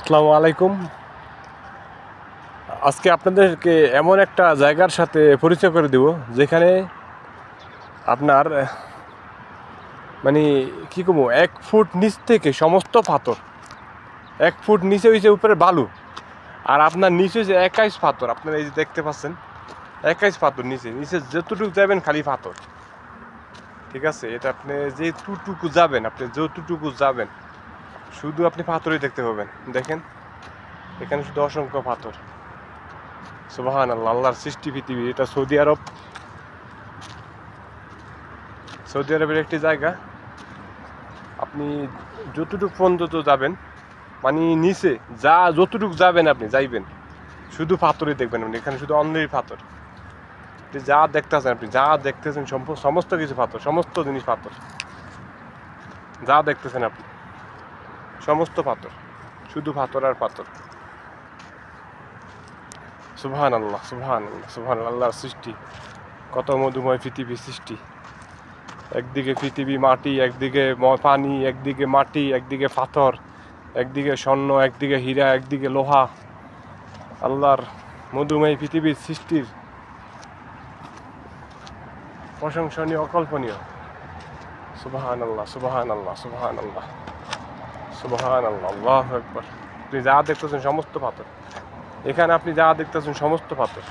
আসসালামু আলাইকুম। আজকে আপনাদেরকে এমন একটা জায়গার সাথে পরিচয় করে দেব যেখানে আপনার মানে কী কমু 1 ফুট নিচ থেকে সমস্ত পাথর, 1 ফুট নিচে হয়েছে উপরে বালু, আর আপনার নিচে হয়েছে 21 পাথর। আপনারা এই যে দেখতে পাচ্ছেন 21 পাথর নিচে নিচে যতটুকু যাবেন খালি পাথর। ঠিক আছে, এটা আপনি যেটুকু যাবেন, আপনি যতটুকু যাবেন শুধু আপনি পাথরই দেখতে পাবেন। দেখেন এখানে শুধু অসংখ্য পাথর। সুবহানাল্লাহ, আল্লাহর সৃষ্টি পৃথিবী। এটা সৌদি আরব, সৌদি আরবের একটি জায়গা। আপনি যতটুকু পর্যন্ত যাবেন, মানে নিচে যতটুকু যাবেন আপনি যাইবেন শুধু পাথরই দেখবেন। আপনি এখানে শুধু অনলি পাথর। যা দেখতেছেন, আপনি যা দেখতেছেন সমস্ত কিছু পাথর, সমস্ত জিনিস পাথর। যা দেখতেছেন আপনি সমস্ত পাথর, শুধু পাথর আর পাথর। সুবহানাল্লাহ, সুবহানাল্লাহ, সুবহানাল্লাহ, আল্লাহর সৃষ্টি। কত মধুময় পৃথিবীর সৃষ্টি। একদিকে পৃথিবী মাটি, একদিকে পানি, একদিকে মাটি, একদিকে পাথর, একদিকে স্বর্ণ, একদিকে হীরা, একদিকে লোহা। আল্লাহর মধুময় পৃথিবীর সৃষ্টির প্রশংসনীয়, অকল্পনীয়। সুবহানাল্লাহ, সুবহানাল্লাহ, সুবহানাল্লাহ, সুবহানাল্লাহ, আল্লাহু আকবার। আপনি যা দেখতেছেন সমস্ত পাথর। এখানে আপনি যা দেখতেছেন সমস্ত পাথর।